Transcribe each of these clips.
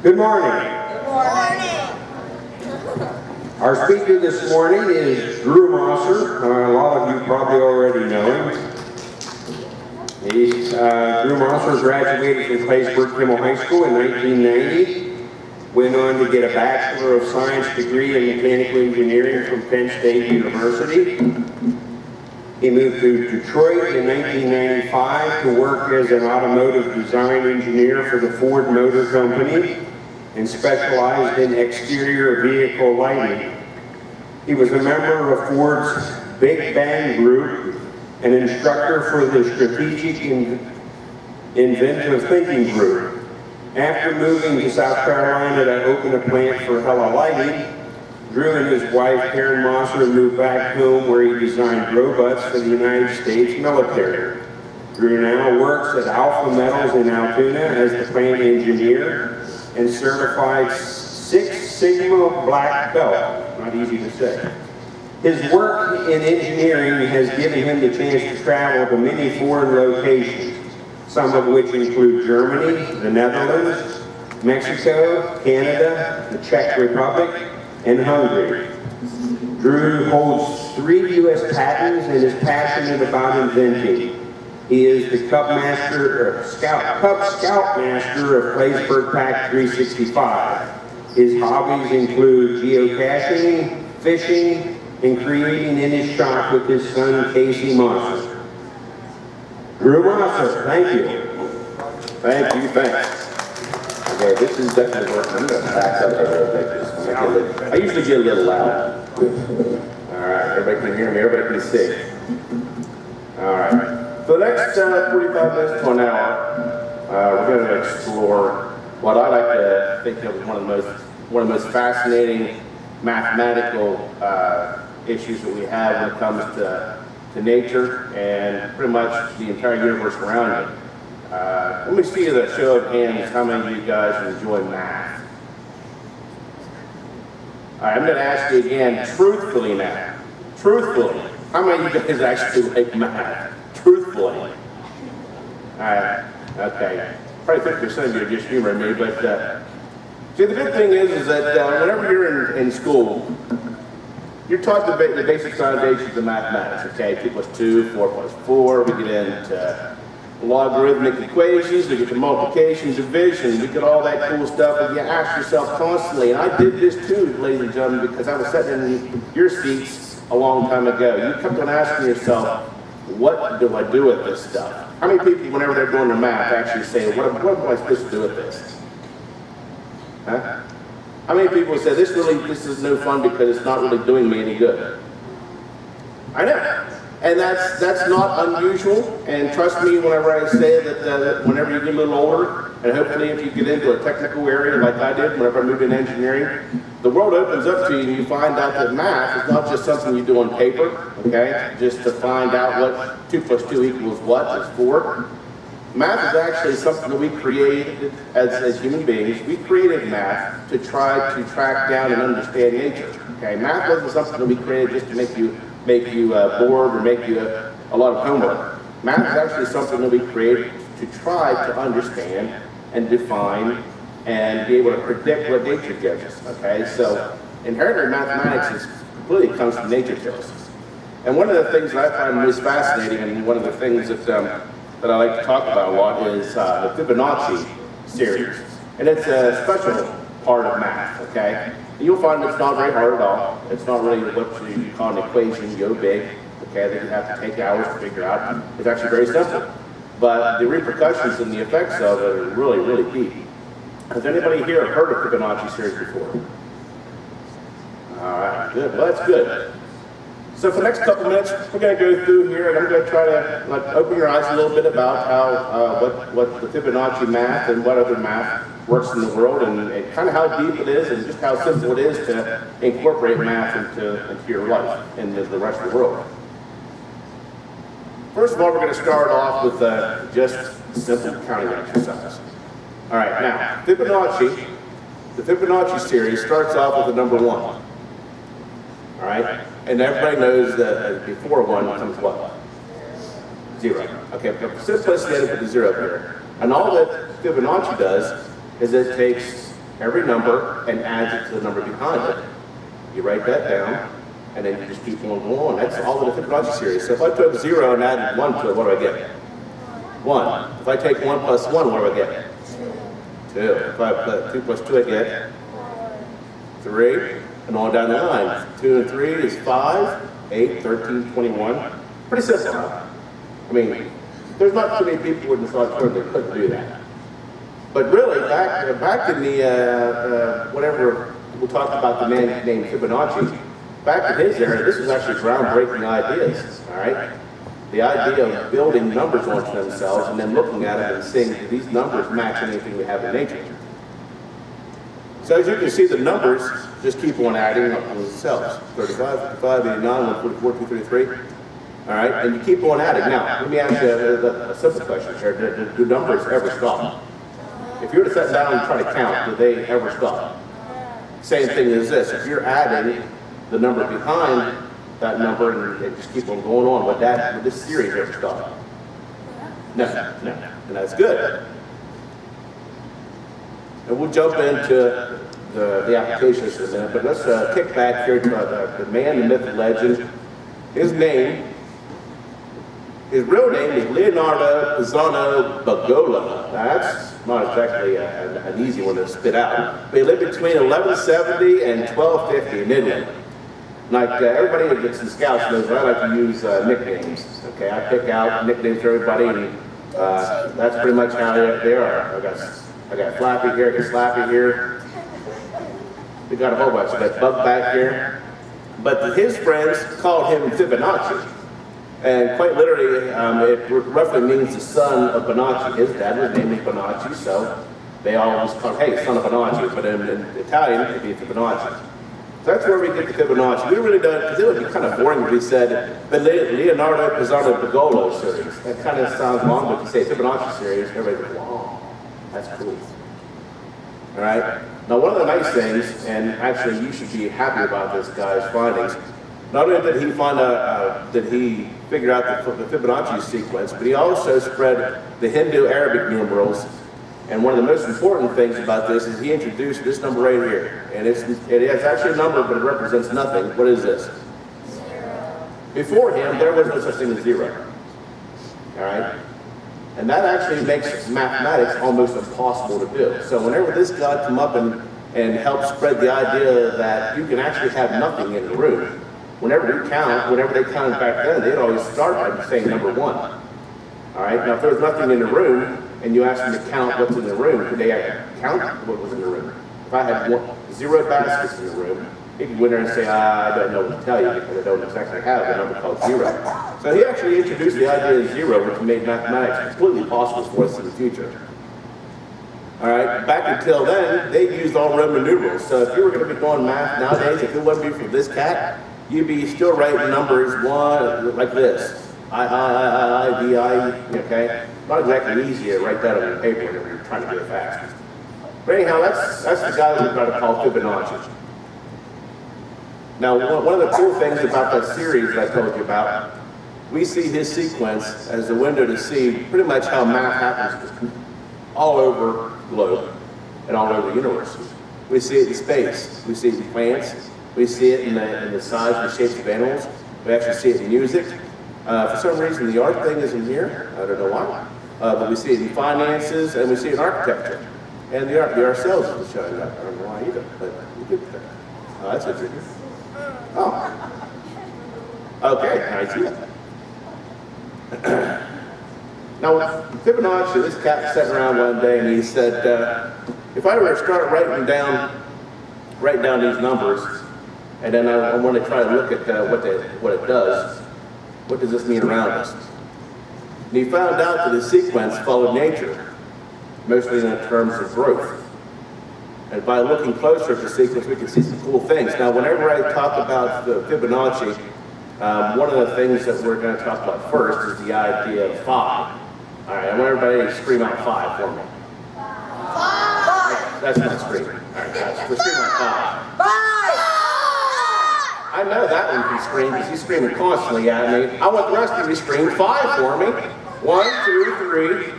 Good morning. Good morning. Our speaker this morning is Drew Mosser. A lot of you probably already know him. Drew Mosser graduated from Claysburg High School in 1990. Went on to get a Bachelor of Science degree in Mechanical Engineering from Penn State University. He moved to Detroit in 1995 to work as an automotive design engineer for the Ford Motor Company and specialized in exterior vehicle lighting. He was a member of Ford's Big Bang Group, an instructor for the Strategic Inventive Thinking Group. After moving to South Carolina to open a plant for Hella Lighting, Drew and his wife, Karen Mosser, moved back home where he designed robots for the United States military. Drew now works at Alpha Metals in Altoona as the plant engineer and certified Six Sigma Black Belt. Not easy to say. His work in engineering has given him the chance to travel to many foreign locations, some of which include Germany, the Netherlands, Mexico, Canada, the Czech Republic, and Hungary. Drew holds 3 U.S. patents and is passionate about inventing. He is the Cub Scoutmaster of Claysburg Pack 365. His hobbies include geocaching, fishing, and creating in his shop with his son, Casey Mosser. Drew Mosser, thank you. Thank you, thanks. Okay, this is definitely working. I'm going to back up a little bit. I usually get a little loud. All right, everybody can hear me, everybody can see. All right, for the next 45 minutes to an hour, we're going to explore what I like to think of as one of the most fascinating mathematical issues that we have when it comes to nature and pretty much the entire universe around it. Let me see the show of hands, how many of you guys enjoy math? All right, I'm going to ask you again, truthfully now. Truthfully, how many of you guys actually like math? Truthfully. All right, okay. Probably 50% of you are just humoring me, but see, the good thing is that whenever you're in school, you're taught the basic foundations of mathematics, okay? 2 plus 2, 4 plus 4, we get into logarithmic equations, we get to multiplication, division, we get all that cool stuff, and you ask yourself constantly, and I did this too, ladies and gentlemen, because I was sitting in your seats a long time ago. You kept on asking yourself, what do I do with this stuff? How many people, whenever they're doing their math, actually say, what am I supposed to do with this? Huh? How many people say, this is no fun because it's not really doing me any good? I know. And that's not unusual. And trust me whenever I say that whenever you get a little older, and hopefully if you get into a technical area like I did whenever I moved into engineering, the world opens up to you and you find out that math is not just something you do on paper, okay? Just to find out what 2 plus 2 equals what is 4. Math is actually something that we created as human beings. We created math to try to track down and understand nature. Okay, math wasn't something that we created just to make you bored or make you a lot of homework. Math is actually something that we created to try to understand and define and be able to predict what nature gives us. Okay, so inherently mathematics completely comes from nature to us. And one of the things that I find most fascinating, and one of the things that I like to talk about a lot, is the Fibonacci series. And it's a special part of math, okay? And you'll find it's not very hard at all. It's not really what you call an equation, go big, okay, that you have to take hours to figure out. It's actually very simple. But the repercussions and the effects of it are really, really deep. Has anybody here heard of Fibonacci series before? All right, good. Well, that's good. So for the next couple minutes, we're going to go through here, and I'm going to try to open your eyes a little bit about how what the Fibonacci math and what other math works in the world, and kind of how deep it is, and just how simple it is to incorporate math into your life and the rest of the world. First of all, we're going to start off with just simple counting exercise. All right, now the Fibonacci series starts off with the number 1. All right. And everybody knows that before 1 comes what? 0. Okay, but for simplicity, I put the 0 up here. And all that Fibonacci does is it takes every number and adds it to the number behind it. You write that down, and then you just keep on going. That's all of the Fibonacci series. So if I took 0 and added 1 to it, what do I get? 1. If I take 1 plus 1, what do I get? 2. If I put 2 plus 2, I get 3. And on down the line. 2 and 3 is 5, 8, 13, 21. Pretty simple, huh? I mean, there's not too many people who would have thought that couldn't do that. But really, back in the, whatever, we talked about the man named Fibonacci, back in his era, this was actually groundbreaking ideas, all right? The idea of building numbers onto themselves and then looking at it and seeing do these numbers match anything we have in nature. So as you can see, the numbers just keep on adding up to themselves. 35, 55, 89, 144, 233. All right, and you keep on adding. Now, let me ask you a simple question here. Do numbers ever stop? If you were to sit down and try to count, do they ever stop? Same thing as this. If you're adding the number behind that number and just keep on going on, would this series ever stop? No. And that's good. And we'll jump into the applications in a minute, but let's kick back here to the man, the myth, and legend. His real name is Leonardo Pisano Bagola. Now, that's not exactly an easy one to spit out. But he lived between 1170 and 1250 in Italy. Like everybody that's in Scouts knows, I like to use nicknames. Okay, I pick out nicknames for everybody, and that's pretty much how they are. I got Flappy here, I got Slappy here. We got a whole bunch. I got Bug back here. But his friends called him Fibonacci. And quite literally, it roughly means the son of Bonacci. His dad was named Fibonacci, so they always call him, hey, son of Bonacci. But in Italian, it'd be Fibonacci. So that's where we get the Fibonacci. We really don't, because it would be kind of boring if we said the Leonardo Pisano Bagola series. That kind of sounds long, but if you say Fibonacci series, everybody goes, wow, that's cool. All right? Now, one of the nice things, and actually you should be happy about this guy's findings, not only did he figure out the Fibonacci sequence, but he also spread the Hindu-Arabic numerals. And one of the most important things about this is he introduced this number right here. And it is actually a number, but it represents nothing. What is this? 0. Before him, there was no such thing as 0. All right? And that actually makes mathematics almost impossible to do. So whenever this guy come up and help spread the idea that you can actually have nothing in the room, whenever they counted back then, they'd always start by saying number 1. All right? Now, if there was nothing in the room, and you asked them to count what's in the room, could they count what was in the room? If I had 0 baskets in the room, he could go in there and say, I don't know what to tell you because I don't exactly have a number called 0. So he actually introduced the idea of 0, which made mathematics completely possible for us in the future. All right, back until then, they used all Roman numerals. So if you were going to be doing math nowadays, if it wasn't be for this cat, you'd be still writing numbers 1 like this. I, D, I, okay? Not exactly easy to write that on your paper whenever you're trying to do it fast. But anyhow, that's the guy that we've got to call Fibonacci. Now, one of the cool things about that series that I told you about, we see his sequence as the window to see pretty much how math happens all over the globe and all over the universe. We see it in space, we see it in plants, we see it in the size and the shapes of animals, we actually see it in music. For some reason, the art thing isn't here. I don't know why. But we see it in finances, and we see it in architecture. And the art sales is showing up. I don't know why either, but we did that. Oh, that's interesting. Oh. Okay, I see that. Now, Fibonacci, this cat was sitting around one day, and he said, if I were to start writing down these numbers, and then I want to try to look at what it does, what does this mean around us? And he found out that the sequence followed nature, mostly in terms of growth. And by looking closer at the sequence, we can see some cool things. Now, whenever I talk about the Fibonacci, one of the things that we're going to talk about first is the idea of 5. All right, I want everybody to scream out 5 for me. 5! That's not screaming. All right, guys, we're screaming out 5. 5! I know that one can scream because he's screaming constantly at me. I want the rest of you to scream 5 for me. 1, 2, 3. 5!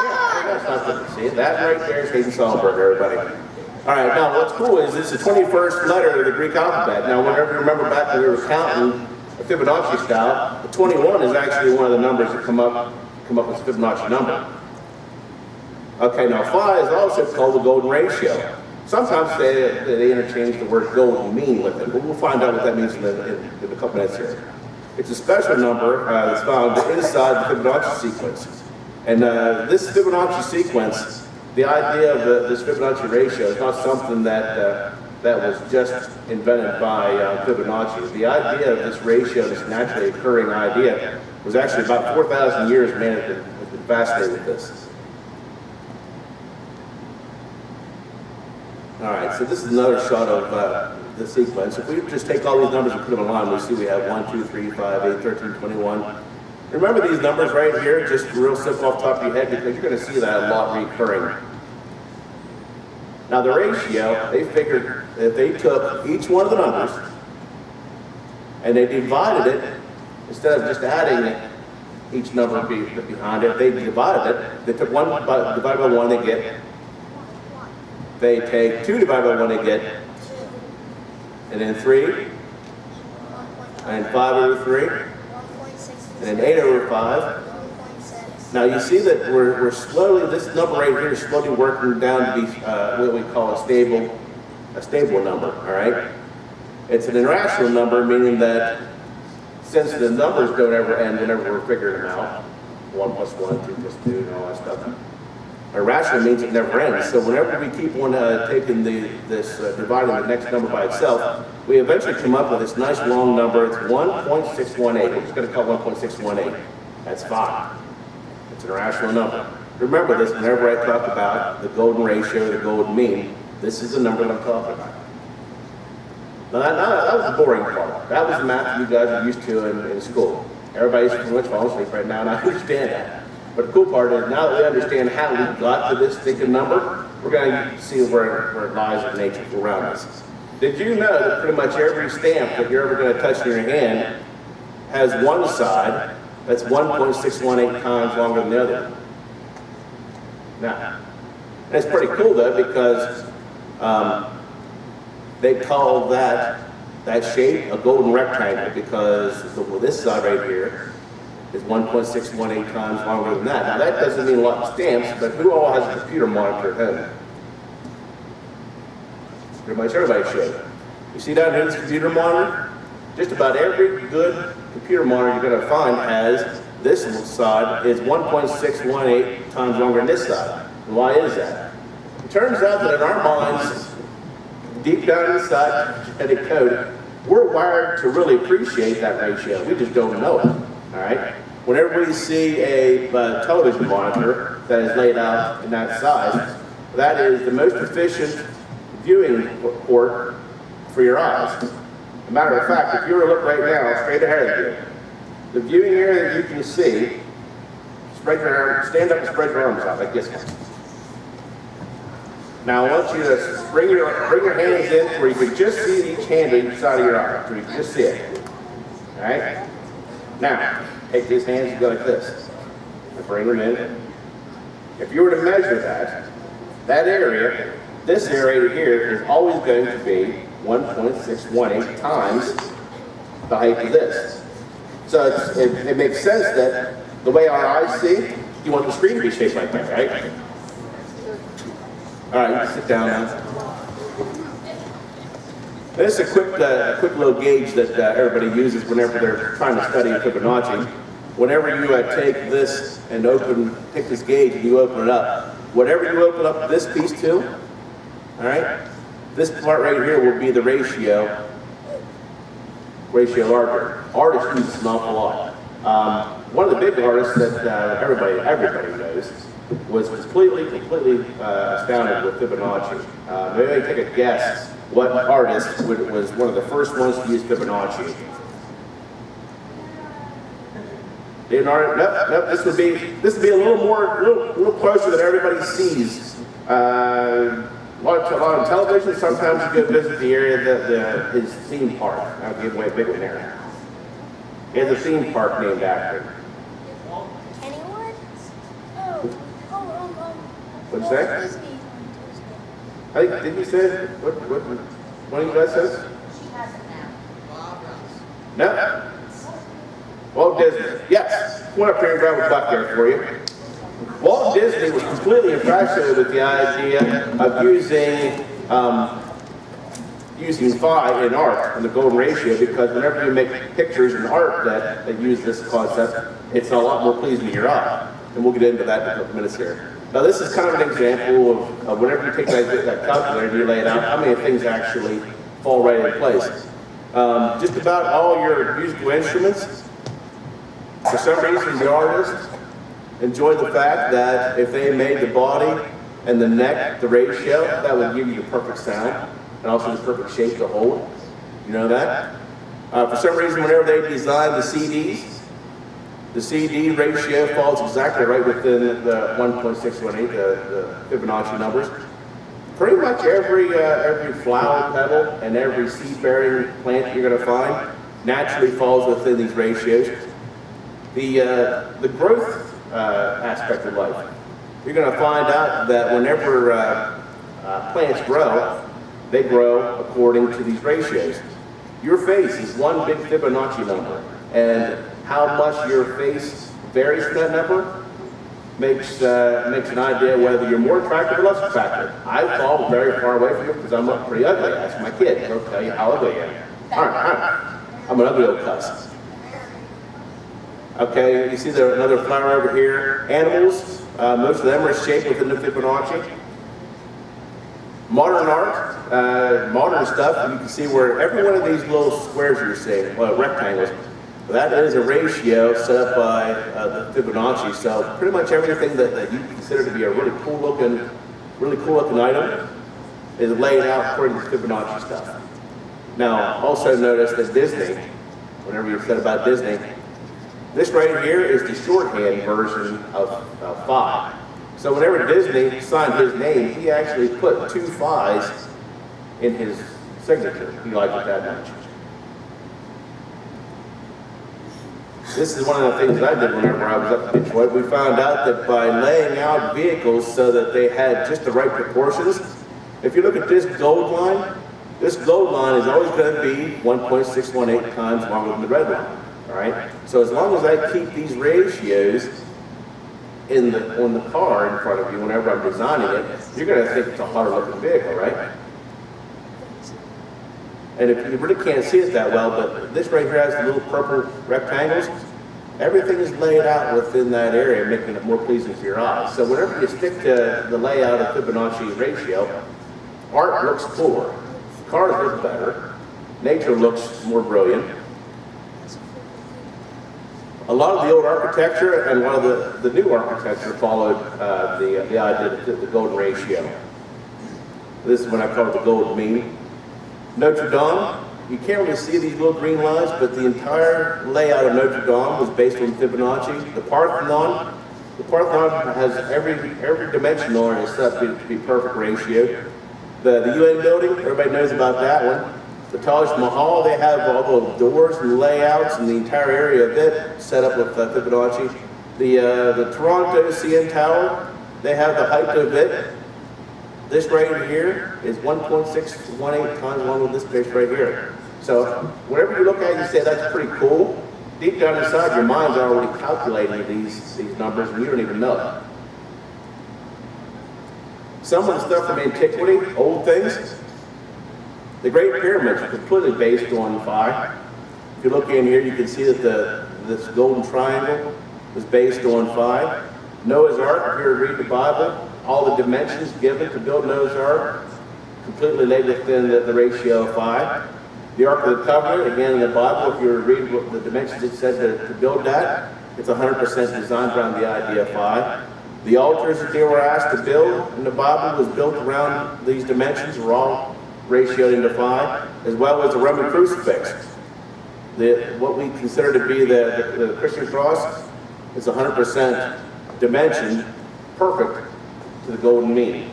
Yeah, that's not the, see, that right there is Hayden Solberg, everybody. All right, now what's cool is this is the 21st letter of the Greek alphabet. Now, whenever you remember back when we were counting the Fibonacci style, the 21 is actually one of the numbers that come up with the Fibonacci number. Okay, now phi is also called the golden ratio. Sometimes they interchange the word golden mean with it, but we'll find out what that means in a couple minutes here. It's a special number that's found inside the Fibonacci sequence. And this Fibonacci sequence, the idea of this Fibonacci ratio is not something that was just invented by Fibonacci. The idea of this ratio, this naturally occurring idea, was actually about 4,000 years man has been fascinated with this. All right, so this is another shot of the sequence. If we just take all these numbers and put them in line, we see we have 1, 2, 3, 5, 8, 13, 21. Remember these numbers right here, just real simple off the top of your head, because you're going to see that a lot recurring. Now the ratio, they figured if they took each one of the numbers and they divided it, instead of just adding each number behind it, they divided it. They took 1 divided by 1, they get. They take 2 divided by 1, they get. And then 3. And 5 over 3. And then 8 over 5. Now you see that we're slowly, this number right here is slowly working down to be what we call a stable number, all right? It's an irrational number, meaning that since the numbers don't ever end whenever we're figuring them out, 1 plus 1, 2 plus 2, and all that stuff. Irrational means it never ends. So whenever we keep on taking dividing the next number by itself, we eventually come up with this nice long number. It's 1.618. We're just going to call 1.618. That's 5. It's an irrational number. Remember this whenever I talk about the golden ratio, the golden mean. This is the number that I'm talking about. Now that was the boring part. That was the math you guys are used to in school. Everybody's pretty much falling asleep right now, and I understand that. But the cool part is, now that we understand how we got to this thinking number, we're going to see where it lies in nature around us. Did you know that pretty much every stamp that you're ever going to touch in your hand has one side that's 1.618 times longer than the other? Now, and it's pretty cool though, because they call that shape a golden rectangle, because this side right here is 1.618 times longer than that. Now that doesn't mean a lot of stamps, but who all has a computer monitor at home? Everybody should. You see down here this computer monitor? Just about every good computer monitor you're going to find has this side is 1.618 times longer than this side. And why is that? It turns out that in our minds, deep down inside genetic code, we're wired to really appreciate that ratio. We just don't know it. All right? Whenever we see a television monitor that is laid out in that size, that is the most efficient viewing port for your eyes. As a matter of fact, if you were to look right now, straight ahead of you, the viewing area that you can see, stand up and spread your arms out like this one. Now I want you to bring your hands in where you can just see each hand on each side of your eye, where you can just see it. All right? Now, take these hands and go like this. And bring them in. If you were to measure that area, this area here is always going to be 1.618 times the height of this. So it makes sense that the way our eyes see, you want the screen to be shaped like that, right? All right, you can sit down now. This is a quick little gauge that everybody uses whenever they're trying to study Fibonacci. Whenever you take this and take this gauge and you open it up, whatever you open up this piece to, all right, this part right here will be the ratio artery. Artists use this an awful lot. One of the big artists that everybody knows was completely astounded with Fibonacci. Maybe take a guess what artist was one of the first ones to use Fibonacci. Leonardo? Nope. This would be a little closer than everybody sees. A lot of television. Sometimes you go visit the area his theme park. I'll give away a big one there. He has a theme park named after him. What'd you say? I think, did you say, what one of you guys says? She has it now. No? Walt Disney, yes. Come on up here and grab a buck there for you. Walt Disney was completely infatuated with the idea of using phi in art and the golden ratio, because whenever you make pictures in art that use this concept, it's a lot more pleasing to your eye. And we'll get into that in a couple minutes here. Now this is kind of an example of whenever you take that calculator and you lay it out, how many things actually fall right in place. Just about all your musical instruments, for some reason the artist enjoyed the fact that if they made the body and the neck the ratio, that would give you the perfect sound and also the perfect shape to hold. You know that? For some reason, whenever they designed the CDs, the CD ratio falls exactly right within the 1.618, the Fibonacci numbers. Pretty much every flower petal and every seed-bearing plant you're going to find naturally falls within these ratios. The growth aspect of life, you're going to find out that whenever plants grow, they grow according to these ratios. Your face is one big Fibonacci number, and how much your face varies from that number makes an idea whether you're more attractive or less attractive. I fall very far away from you because I'm pretty ugly. Ask my kid, he'll tell you how ugly I am. All right. I'm an ugly old cuss. Okay, you see another flower over here. Animals, most of them are shaped within the Fibonacci. Modern art, modern stuff, you can see where every one of these little squares you're seeing, rectangles, that is a ratio set up by the Fibonacci. So pretty much everything that you consider to be a really cool looking item is laid out according to the Fibonacci stuff. Now, also notice that Disney, whenever you said about Disney, this right here is the shorthand version of phi. So whenever Disney signed his name, he actually put 2 phis in his signature. He liked it that much. This is one of the things that I did whenever I was up in Detroit. We found out that by laying out vehicles so that they had just the right proportions, if you look at this gold line is always going to be 1.618 times longer than the red line. All right? So as long as I keep these ratios on the car in front of you whenever I'm designing it, you're going to think it's a harder looking vehicle, right? And if you really can't see it that well, but this right here has the little purple rectangles, everything is laid out within that area, making it more pleasing to your eyes. So whenever you stick to the layout of Fibonacci ratio, art looks cooler, cars look better, nature looks more brilliant. A lot of the old architecture and a lot of the new architecture followed the idea of the golden ratio. This is what I call it the golden mean. Notre Dame, you can't really see these little green lines, but the entire layout of Notre Dame was based on Fibonacci. The Parthenon has every dimension on it is set to be perfect ratio. The UN building, everybody knows about that one. The Taj Mahal, they have all the doors and layouts and the entire area of it set up with Fibonacci. The Toronto CN Tower, they have the height of it. This right here is 1.618 times long with this picture right here. So whenever you look at it, you say that's pretty cool. Deep down inside, your mind's already calculating these numbers and you don't even know it. Some of the stuff from antiquity, old things, the Great Pyramids are completely based on phi. If you look in here, you can see that this golden triangle is based on phi. Noah's Ark, if you read the Bible, all the dimensions given to build Noah's Ark completely laid within the ratio of phi. The Ark of the Covenant, again in the Bible, if you read what the dimensions it said to build that, it's 100% designed around the idea of phi. The altars that they were asked to build in the Bible was built around these dimensions, were all ratioed into phi, as well as the Roman crucifix. What we consider to be the Christian cross is 100% dimensioned, perfect to the golden mean.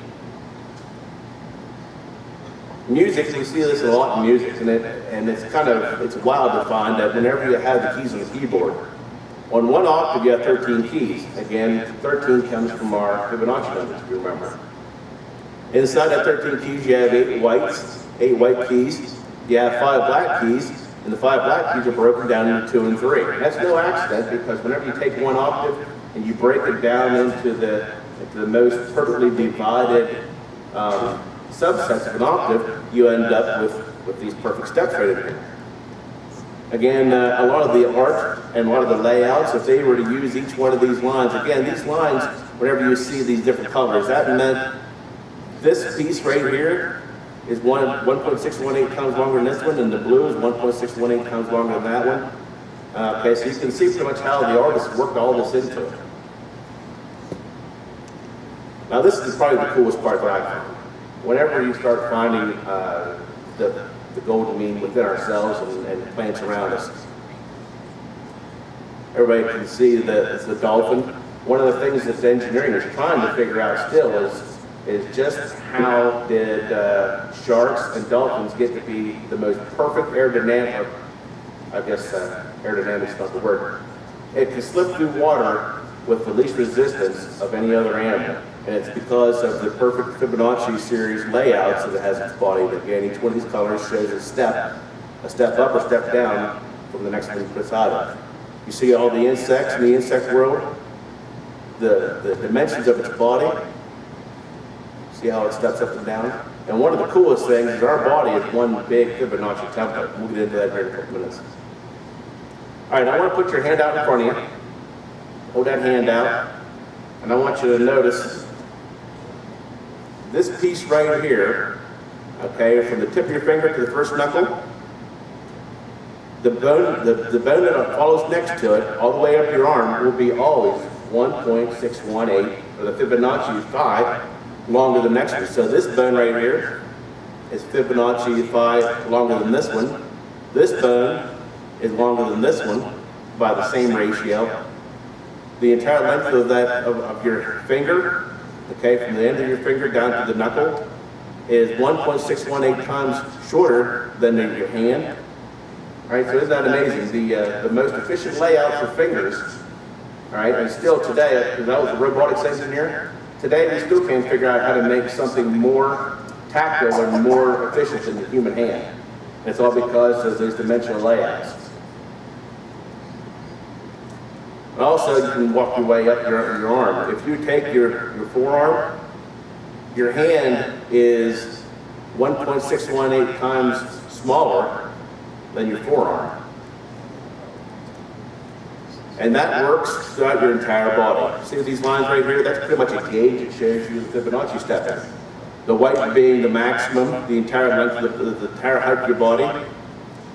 Music, we see this a lot in music, and it's wild to find that whenever you have the keys on the keyboard, On one octave, you have 13 keys. Again, 13 comes from our Fibonacci numbers, if you remember. Inside that 13 keys, you have 8 white keys. You have 5 black keys, and the 5 black keys are broken down into 2 and 3. And that's no accident, because whenever you take one octave and you break it down into the most perfectly divided subsets of an octave, you end up with these perfect steps right in here. Again, a lot of the art and a lot of the layouts, if they were to use each one of these lines, again, these lines, whenever you see these different colors, that meant this piece right here is 1.618 times longer than this one, and the blue is 1.618 times longer than that one. Okay, so you can see pretty much how the artist worked all this into it. Now this is probably the coolest part that I found. Whenever you start finding the golden mean within ourselves and plants around us, everybody can see that it's the dolphin. One of the things that engineering is trying to figure out still is just how did sharks and dolphins get to be the most perfect aerodynamic, I guess aerodynamic is not the word. It can slip through water with the least resistance of any other animal. And it's because of the perfect Fibonacci series layouts that it has its body. Again, each one of these colors shows a step up or step down from the next one beside it. You see all the insects in the insect world, the dimensions of its body. See how it steps up and down? And one of the coolest things is our body is one big Fibonacci template. We'll get into that here in a couple minutes. All right, I want to put your hand out in front of you. Hold that hand out. And I want you to notice this piece right here, okay, from the tip of your finger to the first knuckle, the bone that follows next to it, all the way up your arm, will be always 1.618, or the Fibonacci 5, longer than the next one. So this bone right here is Fibonacci 5 longer than this one. This bone is longer than this one by the same ratio. The entire length of of your finger, okay, from the end of your finger down to the knuckle, is 1.618 times shorter than your hand. All right, so isn't that amazing? The most efficient layout for fingers, all right, and still today, because I was a robotics engineer, today we still can't figure out how to make something more tactile and more efficient than the human hand. And it's all because of those dimensional layouts. And also, you can walk your way up your arm. If you take your forearm, your hand is 1.618 times smaller than your forearm. And that works throughout your entire body. See these lines right here? That's pretty much a gauge. It shows you the Fibonacci step. The white being the maximum, the entire length of the entire height of your body.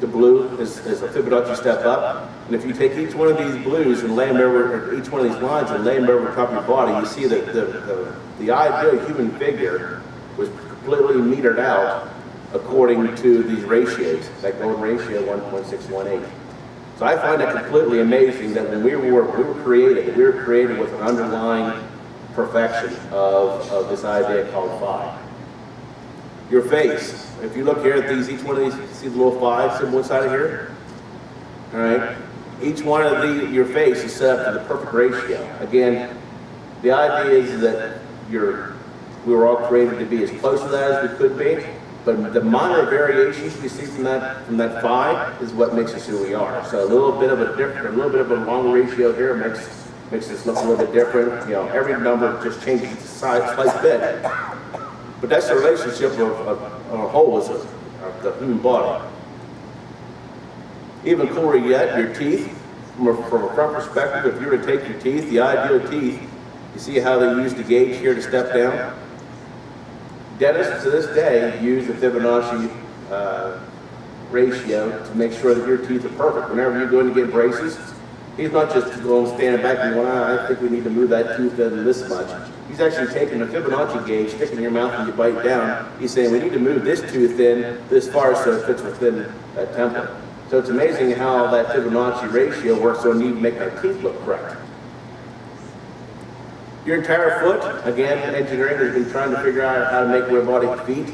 The blue is a Fibonacci step up. And if you take each one of these blues and lay them over, each one of these lines and lay them over top of your body, you see that the ideal human figure was completely metered out according to these ratios, that golden ratio 1.618. So I find it completely amazing that when we were created with an underlying perfection of this idea called phi. Your face, if you look here at these, each one of these, you see the little phi symbol inside of here? All right? Each one of your face is set up to the perfect ratio. Again, the idea is that we were all created to be as close to that as we could be, but the minor variations we see from that phi is what makes us who we are. So a little bit of a long ratio here makes this look a little bit different. You know, every number just changes its size a slight bit. But that's the relationship of a whole as the human body. Even cooler yet, your teeth, from a front perspective, if you were to take your teeth, the ideal teeth, you see how they use the gauge here to step down? Dentists to this day use the Fibonacci ratio to make sure that your teeth are perfect. Whenever you're going to get braces, he's not just going to stand back and going, I think we need to move that tooth in this much. He's actually taking a Fibonacci gauge, sticking in your mouth and you bite down. He's saying we need to move this tooth in this far so it fits within that template. So it's amazing how that Fibonacci ratio works so you need to make our teeth look correct. Your entire foot, again, engineering has been trying to figure out how to make robotic feet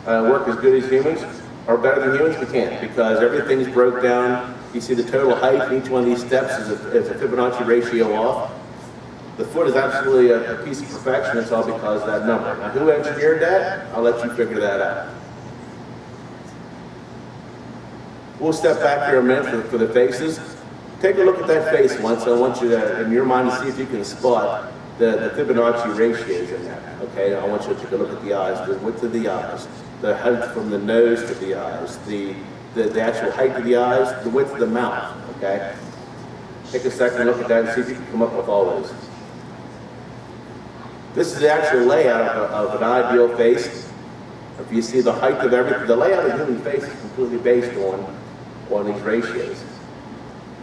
work as good as humans, or better than humans we can't, because everything's broke down You see the total height in each one of these steps is a Fibonacci ratio off. The foot is absolutely a piece of perfection. It's all because of that number. Now, who engineered that? I'll let you figure that out. We'll step back here a minute for the faces. Take a look at that face once. I want you to, in your mind, to see if you can spot the Fibonacci ratios in that. Okay, I want you to take a look at the eyes, the width of the eyes, the height from the nose to the eyes, the actual height of the eyes, the width of the mouth. Okay, take a second and look at that and see if you can come up with all those. This is the actual layout of an ideal face. If you see the height of everything, the layout of the human face is completely based on these ratios.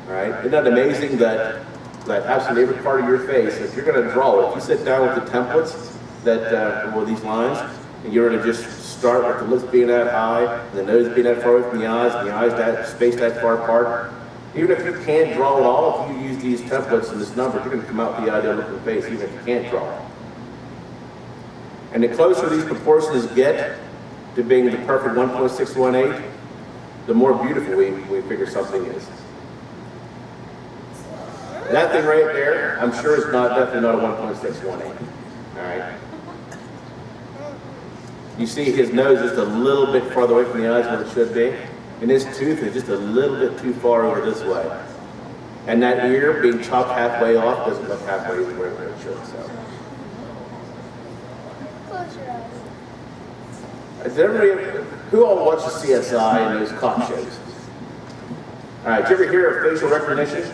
All right, isn't that amazing that absolutely every part of your face, if you're going to draw it, if you sit down with the templates that with these lines, and you're going to just start with the lips being that high, and the nose being that far away from the eyes, and the eyes that spaced that far apart. Even if you can't draw it all, if you use these templates and this number, you're going to come out with the ideal looking face, even if you can't draw it. And the closer these proportions get to being the perfect 1.618, the more beautiful we figure something is. That thing right there, I'm sure is definitely not a 1.618. All right. You see his nose is a little bit farther away from the eyes than it should be, and his tooth is just a little bit too far over this way. And that ear being chopped halfway off doesn't look halfway where it should. So. Close your eyes. Is everybody, who all watches CSI and those cop shows? All right, did you ever hear of facial recognition?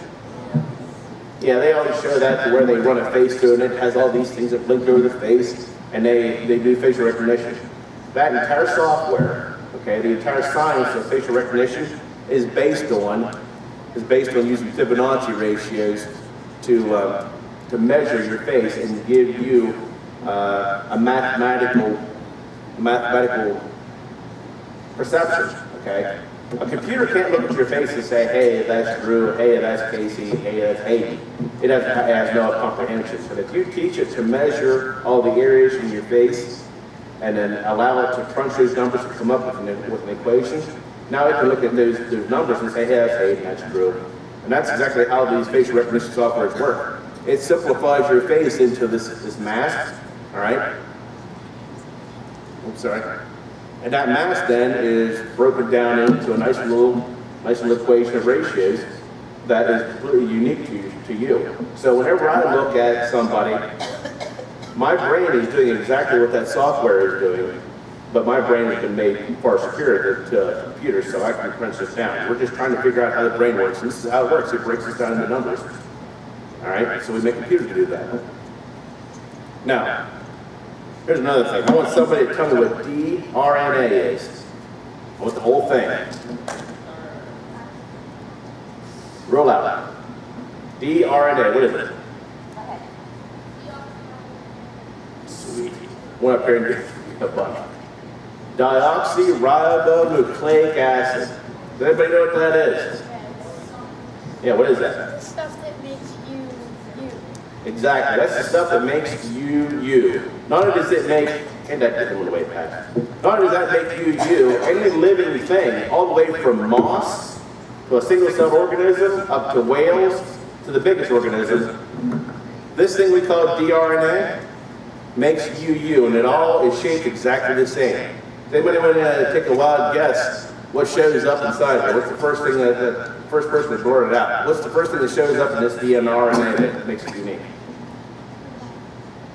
Yeah, they always show that to where they run a face to, and it has all these things that blink over the face, and they do facial recognition. That entire software, okay, the entire science of facial recognition is based on using Fibonacci ratios to measure your face and give you a mathematical perception. Okay. A computer can't look at your face and say, hey, that's Drew, hey, that's Casey, hey, that's Hayden. It has no comprehension. But if you teach it to measure all the areas in your face and then allow it to crunch those numbers to come up with an equation, now it can look at those numbers and say, hey, that's Hayden, that's Drew. And that's exactly how these facial recognition softwares work. It simplifies your face into this mask, all right? Oops, sorry. And that mask then is broken down into a nice little equation of ratios that is completely unique to you. So whenever I look at somebody, my brain is doing exactly what that software is doing, but my brain has been made far superior to computers, so I can crunch this down. We're just trying to figure out how the brain works, and this is how it works. It breaks this down into numbers. All right, so we make computers do that. Now, here's another thing. I want somebody to tell me what dRNA is. I want the whole thing. Roll out. dRNA, what is it? Sweet. One up here and get a bunch. Deoxyribonucleic acid. Does anybody know what that is? Yeah, what is that? The stuff that makes you, you. Exactly. That's the stuff that makes you, you. Not only does it make, and that didn't went away, Pat. Not only does that make you, you, any living thing, all the way from moss to a single-celled organism, up to whales, to the biggest organism, this thing we call dRNA makes you, you, and it all is shaped exactly the same. Does anybody want to take a wild guess what shows up inside there? What's the first thing the first person that blurted it out? What's the first thing that shows up in this dRNA that makes it unique?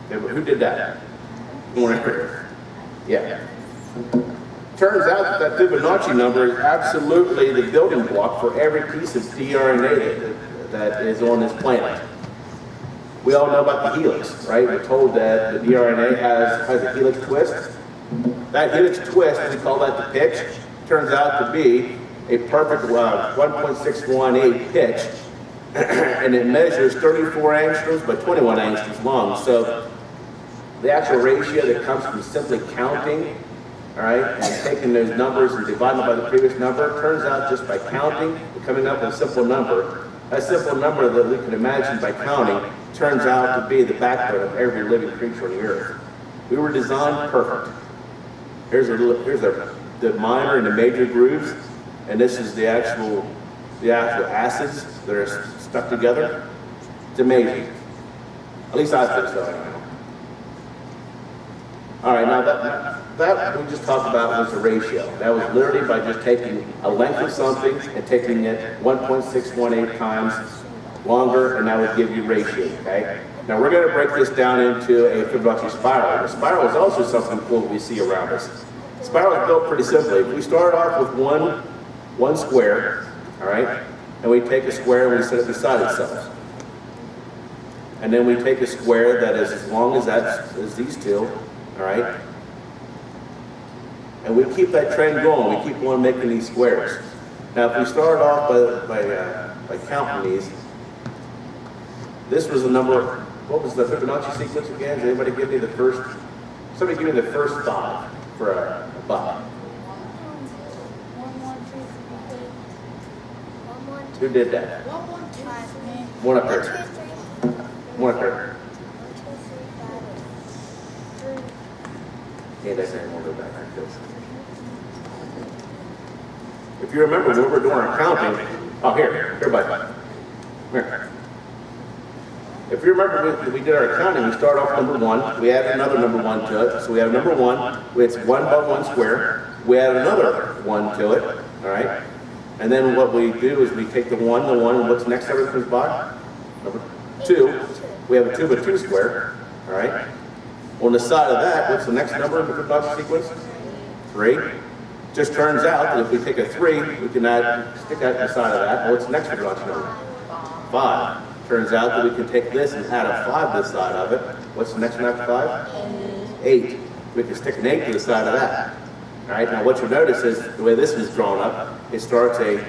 Who did that? Yeah. Turns out that Fibonacci number is absolutely the building block for every piece of dRNA that is on this planet. We all know about the helix, right? We're told that the dRNA has a helix twist. That helix twist, we call that the pitch, turns out to be a perfect 1.618 pitch, and it measures 34 angstroms by 21 angstroms long. So the actual ratio that comes from simply counting, all right, and taking those numbers and dividing them by the previous number, turns out just by counting and coming up with a simple number. A simple number that we can imagine by counting turns out to be the backbone of every living creature on the earth. We were designed perfect. Here's the minor and the major grooves, and this is the actual the actual acids that are stuck together. It's amazing. At least I think so. Anyway. All right, now that we just talked about was a ratio. That was literally by just taking a length of something and taking it 1.618 times longer, and that would give you ratio, okay? Now we're going to break this down into a Fibonacci spiral. The spiral is also something cool we see around us. The spiral is built pretty simply. We start off with one square, all right? And we take a square and we set it beside itself. And then we take a square that is as long as these two, all right? And we keep that trend going. We keep on making these squares. Now, if we start off by counting these, this was the number. What was the Fibonacci sequence again? Does anybody give me the first? Somebody give me the first 5 for a buck. 1, 1, 2, 3, 8. 1, 1, 2. Who did that? 1, 1, 2, 3. One up 1, 2, there. 3. One up there. 1, 2, 3, 5. 3. Yeah, that's it. We'll go back like this. If you remember when we were doing our counting, oh here, bud. Here. If you remember when we did our counting, we start off number 1, we add another number 1 to it. So we have number 1, it's 1 by 1 square. We add another 1 to it, all right? And then what we do is we take the 1, and what's next ever comes by? Number 2. We have a 2 by 2 square, all right? On the side of that, what's the next number in the Fibonacci sequence? 3. Just turns out that if we take a 3, we can stick that inside of that. What's the next Fibonacci number? 5. Turns out that we can take this and add a 5 to the side of it. What's the next one after 5? 8. We can stick an 8 to the side of that. All right, now what you'll notice is the way this is drawn up, we're starting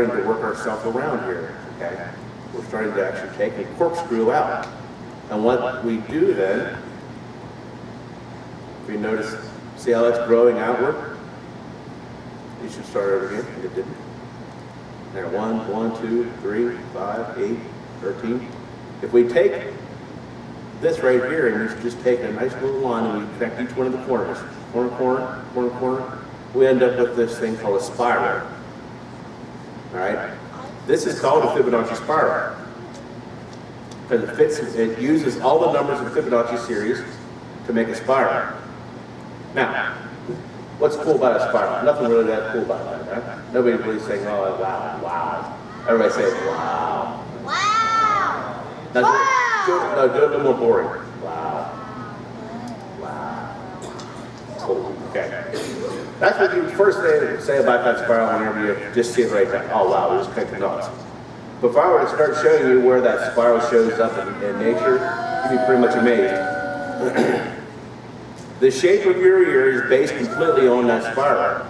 to work ourselves around here, okay? We're starting to actually take a corkscrew out. And what we do then, if you notice, see how that's growing outward? You should start over again, and it didn't. There, 1, 1, 2, 3, 5, 8, 13. If we take this right here and we just take a nice little line and we connect each one of the corners, corner, we end up with this thing called a spiral. All right? This is called a Fibonacci spiral. Because it uses all the numbers of the Fibonacci series to make a spiral. Now, what's cool about a spiral? Nothing really that cool about that, right? Nobody's really saying, oh, wow, wow. Everybody say, wow. Wow! Now, Wow! do it a little more boring. Wow. Wow. Cool. Okay. That's what you first say about that spiral whenever you just see it right there. Oh, wow, we just connect the dots. But if I were to start showing you where that spiral shows up in nature, you'd be pretty much amazed. The shape of your ear is based completely on that spiral.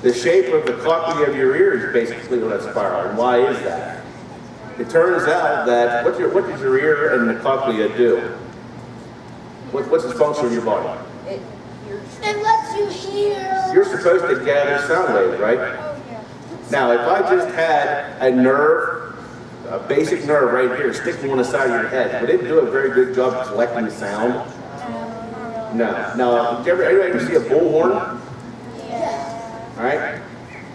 The shape of the cochlea of your ear is based completely on that spiral. And why is that? It turns out that what does your ear and the cochlea do? What's its function in your body? It lets you hear. You're supposed to gather sound waves, right? Oh, yeah. Now, if I just had a nerve, a basic nerve right here, sticking on the side of your head, would it do a very good job of collecting sound? No. Now, did anybody ever see a bullhorn? Yeah. All right.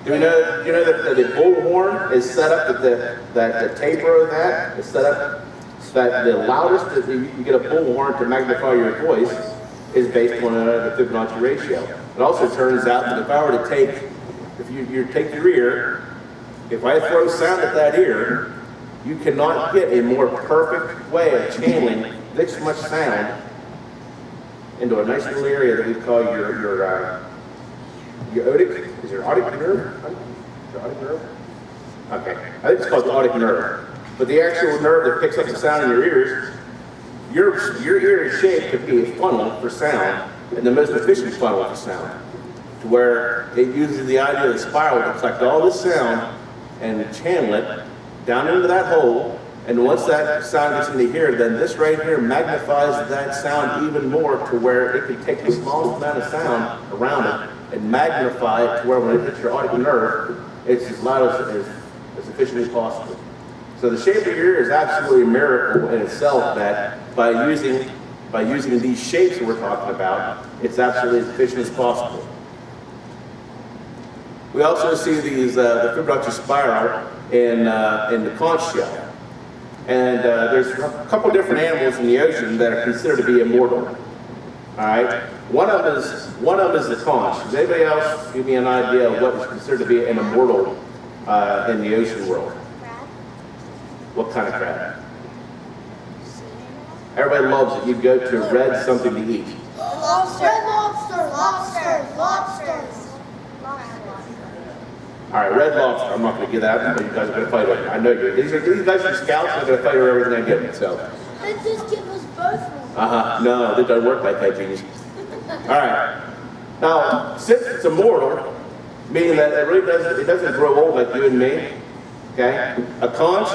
Do you know that the bullhorn is set up that the taper of that is set up so that the loudest that you can get a bullhorn to magnify your voice is based on the Fibonacci ratio. It also turns out that if I were to take, if you take your ear, if I throw sound at that ear, you cannot get a more perfect way of channeling this much sound into a nice little area that we call your otic. Is your otic nerve? Your otic nerve? Okay, I think it's called the otic nerve. But the actual nerve that picks up the sound in your ears, your ear is shaped to be a funnel for sound, and the most efficient funnel for sound, to where it uses the idea of the spiral to collect all this sound and channel it down into that hole. And once that sound gets into here, then this right here magnifies that sound even more to where it can take the smallest amount of sound around it and magnify it to where when it hits your auditory nerve, it's as loud as efficiently as possible. So the shape of your ear is absolutely a miracle in itself, that by using these shapes that we're talking about, it's absolutely as efficient as possible. We also see these the Fibonacci spiral in the conch shell. And there's a couple different animals in the ocean that are considered to be immortal. All right, one of them is the conch. Does anybody else give me an idea of what is considered to be an immortal in the ocean world? Crab. What kind of crab? Everybody loves it. You go to red something to eat. Lobster. Red lobster. Lobsters. Lobsters. All right, red lobster. I'm not going to give that, but you guys are going to fight over it. I know you. These guys are scouts. They're going to fight over everything I give them. So. They just give us both one. No, that doesn't work like that, genius. All right. Now, since it's immortal, meaning that it doesn't grow old like you and me. Okay, a conch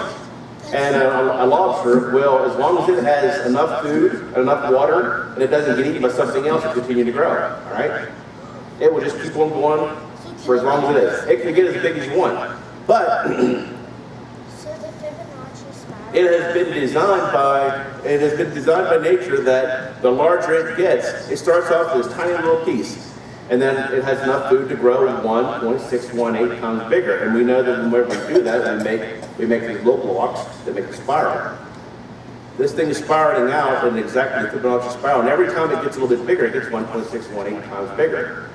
and a lobster will, as long as it has enough food, enough water, and it doesn't get eaten by something else, it will continue to grow. All right. It will just keep on going for as long as it is. It can get as big as you want, but So the Fibonacci spiral. it has been designed by nature that the larger it gets, it starts off with this tiny little piece, and then it has enough food to grow 1.618 times bigger. And we know that whenever we do that, we make these little blocks that make a spiral. This thing is spiraling out in exactly the Fibonacci spiral, and every time it gets a little bit bigger, it gets 1.618 times bigger.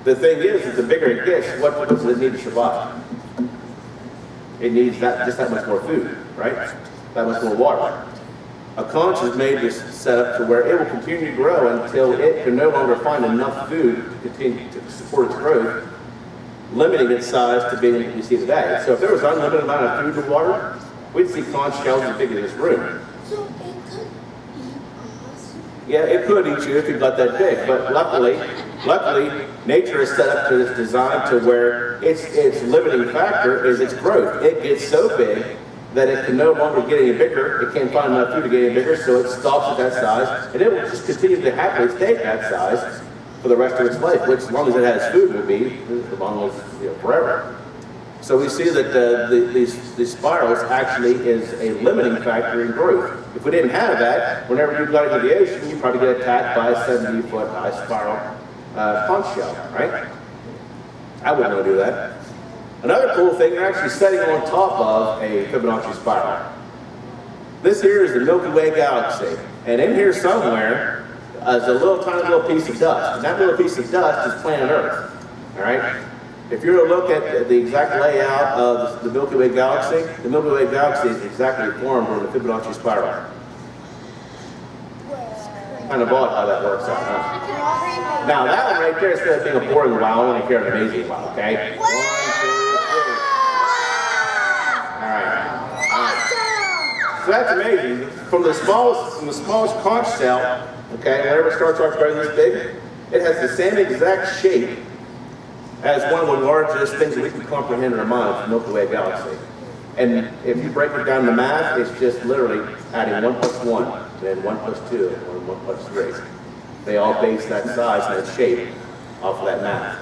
The thing is the bigger it gets, what does it need to survive? It needs just that much more food, right? That much more water. A conch is made this setup to where it will continue to grow until it can no longer find enough food to continue to support its growth, limiting its size to being what you see today. So if there was an unlimited amount of food and water, we'd see conch shells as big as this room. So it could eat us. Yeah, it could eat you if you got that big, but luckily, nature is set up to this design to where its limiting factor is its growth. It gets so big that it can no longer get any bigger. It can't find enough food to get any bigger, so it stops at that size, and it will just continue to happily stay at that size for the rest of its life, which as long as it has food will be, as long as, forever. So we see that these spirals actually is a limiting factor in growth. If we didn't have that, whenever you got into the ocean, you'd probably get attacked by a 70-foot high spiral conch shell, right? I wouldn't want to do that. Another cool thing, they're actually setting on top of a Fibonacci spiral. This here is the Milky Way galaxy, and in here somewhere is a tiny little piece of dust, and that little piece of dust is planet Earth. All right. If you were to look at the exact layout of the Milky Way galaxy is exactly formed on the Fibonacci spiral. Kind of odd how that works out, huh? Now that one right there, instead of being a boring wow, I want to hear an amazing wow, okay? 1, 2, 3. All right. So that's amazing. From the smallest conch shell, okay, whenever it starts off growing this big, it has the same exact shape as one of the largest things that we can comprehend in our minds, the Milky Way galaxy. And if you break it down to math, it's just literally adding 1 plus 1, then 1 plus 2, and 1 plus 3. They all base that size and that shape off of that math.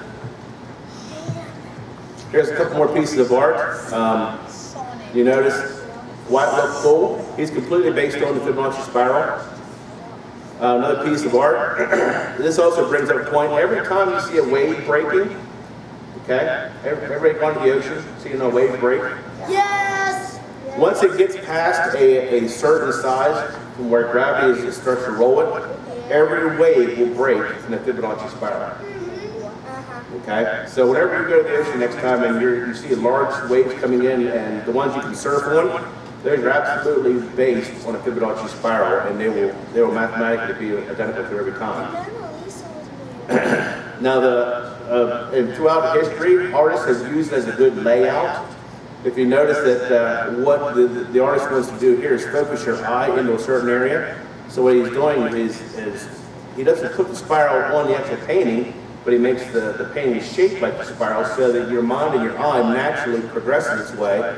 Here's a couple more pieces of art. You notice White Look Cool. He's completely based on the Fibonacci spiral. Another piece of art. This also brings up a point. Every time you see a wave breaking, okay, everybody gone to the ocean, seeing a wave break? Yes! Once it gets past a certain size from where gravity starts to roll it, every wave will break in the Fibonacci spiral. Okay, so whenever you go to the ocean next time and you see large waves coming in, and the ones you can surf on, they're absolutely based on a Fibonacci spiral, and they will mathematically be identical to every time. Now, and throughout history, artists have used it as a good layout. If you notice that what the artist wants to do here is focus your eye into a certain area. So what he's doing is he doesn't put the spiral on the actual painting, but he makes the painting shaped like the spiral so that your mind and your eye naturally progresses its way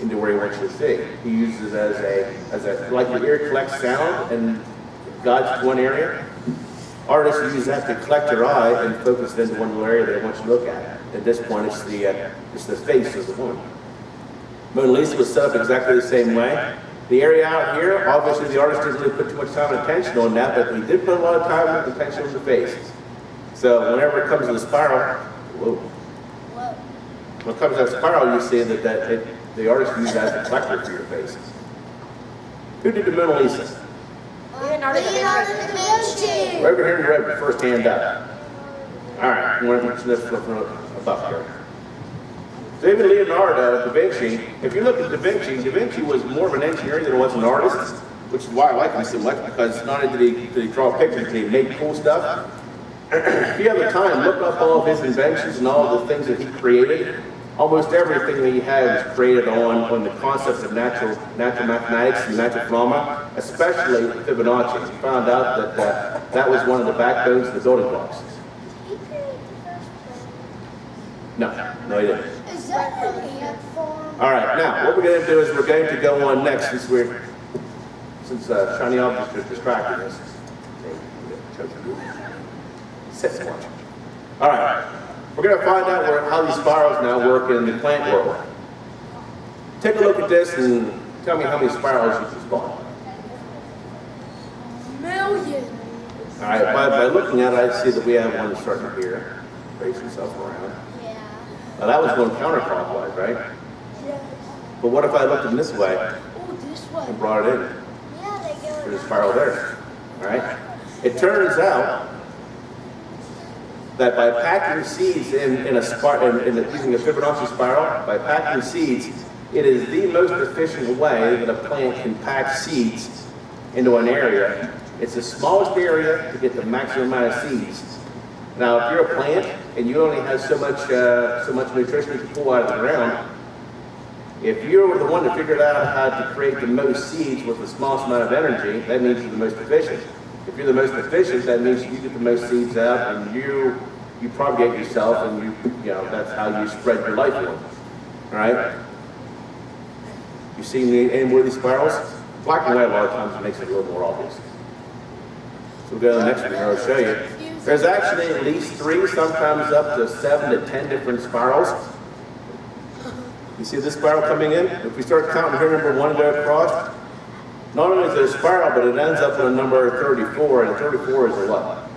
into where he wants you to see. He uses it as a like your ear collects sound and guides to one area. Artists use that to collect your eye and focus it into one little area that they want you to look at. At this point, it's the face of the woman. Mona Lisa was set up exactly the same way. The area out here, obviously the artist didn't really put too much time and attention on that, but he did put a lot of time and attention on the face. So whenever it comes to the spiral, whoa. when it comes to that spiral, you see that the artist used that as a collector for your face. Who did the Mona Lisa? Leonardo da Vinci. Right over here in the red, first hand up. All right, you want to mention this from above here. So even Leonardo da Vinci, if you look at da Vinci was more of an engineer than he was an artist, which is why I like him so much, because not only did he draw pictures, but he made cool stuff. If you have the time, look up all of his inventions and all of the things that he created. Almost everything that he had was created on the concepts of natural mathematics and natural phenomena, especially Fibonacci. He found out that that was one of the backbones of the building blocks. He created the first plane. No, he didn't. Is that an ant farm? All right, now what we're going to do is we're going to go on next since shiny objects are distracting us. Sit and watch. All right. We're going to find out how these spirals now work in the plant world. Take a look at this and tell me how many spirals you can spawn. Million. All right, by looking at it, I see that we have one starting here. Face yourself around. Yeah. Now that was going counterclockwise, right? Yes. But what if I looked in this way Oh, this and one. brought it in? Yeah, they go. There's a spiral there. All right? It turns out that by packing seeds in using a Fibonacci spiral, by packing seeds, it is the most efficient way that a plant can pack seeds into an area. It's the smallest area to get the maximum amount of seeds. Now, if you're a plant and you only have so much nutrition you can pull out of the ground, if you're the one to figure out how to create the most seeds with the smallest amount of energy, that means you're the most efficient. If you're the most efficient, that means you get the most seeds out, and you propagate yourself, and you know that's how you spread your life form. All right? You see any more of these spirals? Black and white a lot of times makes it a little more obvious. So we'll go to the next one here. I'll show you. There's actually at least 3, sometimes up to 7 to 10 different spirals. You see this spiral coming in? If we start counting here, number 1 go across, not only is it a spiral, but it ends up in a number 34, and 34 is a what?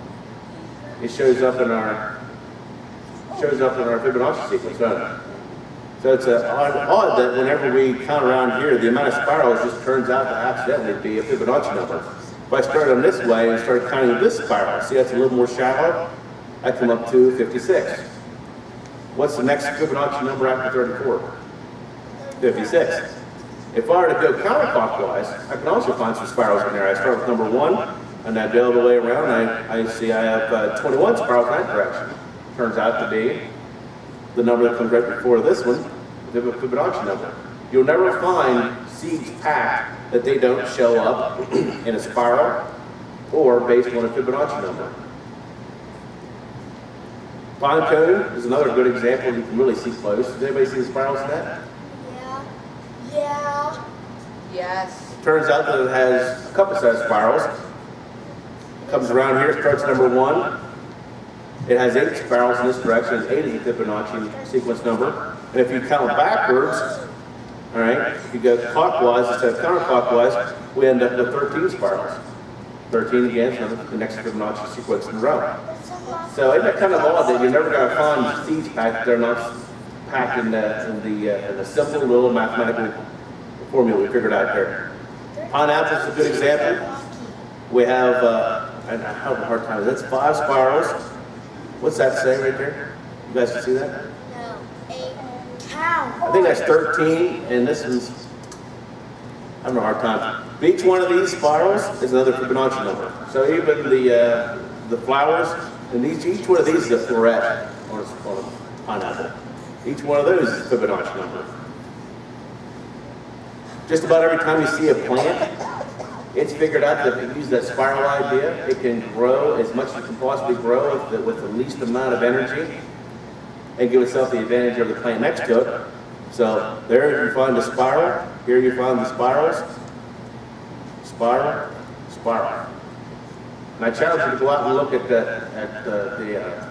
It shows up in our Fibonacci sequence, doesn't it? So it's odd that whenever we count around here, the amount of spirals just turns out to accidentally be a Fibonacci number. If I start on this way and start counting this spiral, see that's a little more shallow, I come up to 56. What's the next Fibonacci number after 34? 56. If I were to go counterclockwise, I can also find some spirals in there. I start with number 1, and I go all the way around, and I see I have 21 spirals in that direction. Turns out to be the number that comes right before this one, the Fibonacci number. You'll never find seeds packed that they don't show up in a spiral or based on a Fibonacci number. Pine cone is another good example you can really see close. Does anybody see the spirals in that? Yeah. Yeah. Yes. Turns out that it has a couple set of spirals. Comes around here, starts number 1. It has 8 spirals in this direction, and 8 is the Fibonacci sequence number. And if you count backwards, all right, if you go clockwise instead of counterclockwise, we end up with 13 spirals. 13 again, so the next Fibonacci sequence in a row. So isn't that kind of odd that you're never going to find seeds packed, they're not packed in the simple little mathematical formula we figured out there. Pineapple is a good example. We have, I have a hard time, that's 5 spirals. What's that say right there? You guys can see that? No. 8. Cow. I think that's 13, and this is, I'm having a hard time. Each one of these spirals is another Fibonacci number. So even the flowers, and each one of these is a floret on a pineapple. Each one of those is a Fibonacci number. Just about every time you see a plant, it's figured out that if you use that spiral idea, it can grow as much as it can possibly grow with the least amount of energy and give itself the advantage of the plant next to it. So there you find the spiral, here you find the spirals, spiral, spiral. And I challenge you to go out and look at the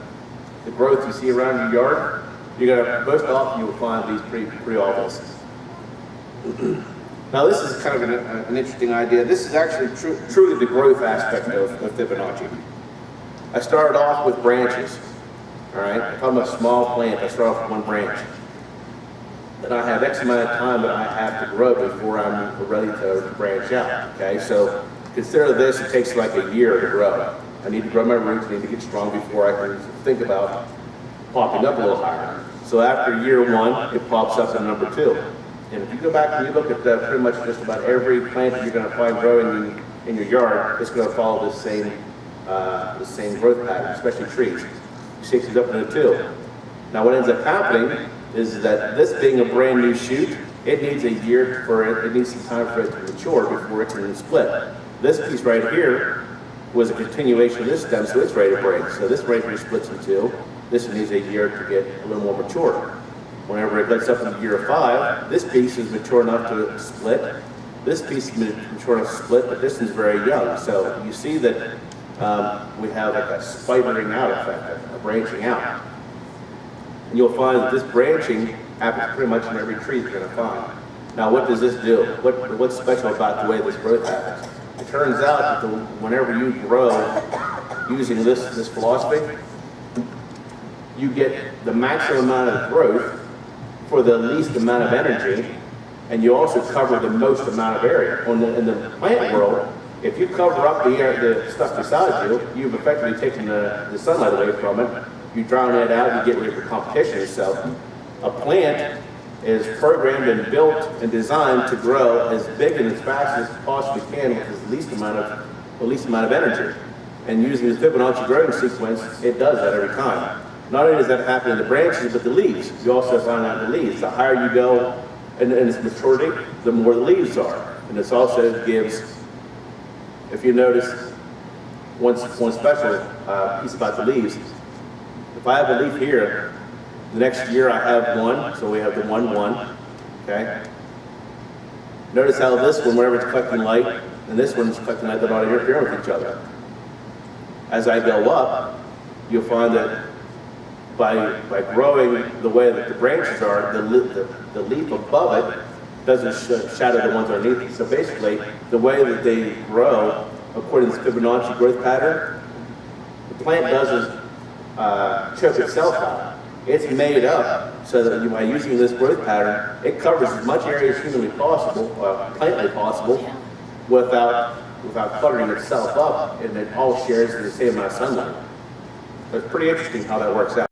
growth you see around your yard. You're gonna, most often you will find these pretty obvious. Now this is kind of an interesting idea. This is actually truly the growth aspect of Fibonacci. I started off with branches, all right? If I'm a small plant, I start off with 1 branch. then I have X amount of time that I have to grow before I'm ready to branch out, okay? So consider this, it takes like a year to grow. I need to grow my roots, I need to get strong before I can think about popping up a little higher. So after year one, it pops up to number 2. And if you go back and you look at pretty much just about every plant that you're going to find growing in your yard, it's going to follow the same growth pattern, especially trees. You see it comes up in a 2. Now what ends up happening is that this being a brand new shoot, it needs a year for it needs some time for it to mature before it can split. This piece right here was a continuation of this stem, so it's ready to break. So this right here splits in 2. This needs a year to get a little more mature. Whenever it gets up into year 5, this piece is mature enough to split. This piece is mature enough to split, but this is very young. So you see that we have like a spidering out effect, a branching out. And you'll find that this branching happens pretty much in every tree you're going to find. Now what does this do? What's special about the way this growth happens? It turns out that whenever you grow using this philosophy, you get the maximum amount of growth for the least amount of energy, and you also cover the most amount of area. In the plant world, if you cover up the stuff beside you, you've effectively taken the sunlight away from it. You drown it out, you get rid of the competition. So a plant is programmed and built and designed to grow as big and as fast as it possibly can with the least amount of energy. And using the Fibonacci growing sequence, it does that every time. Not only does that happen in the branches, but the leaves. You also find out the leaves. The higher you go in its maturity, the more the leaves are. And this also gives, if you notice, one special piece about the leaves. If I have a leaf here, the next year I have 1, so we have the 1, 1, okay? Notice how this one, whenever it's collecting light, and this one's collecting light, they're not interfering with each other. As I go up, you'll find that by growing the way that the branches are, the leaf above it doesn't shadow the ones underneath it. So basically, the way that they grow, according to the Fibonacci growth pattern, the plant doesn't choke itself out. It's made up so that by using this growth pattern, it covers as much area as humanly possible, plantly possible, without cluttering itself up, and it all shares the same amount of sunlight. So it's pretty interesting how that works out.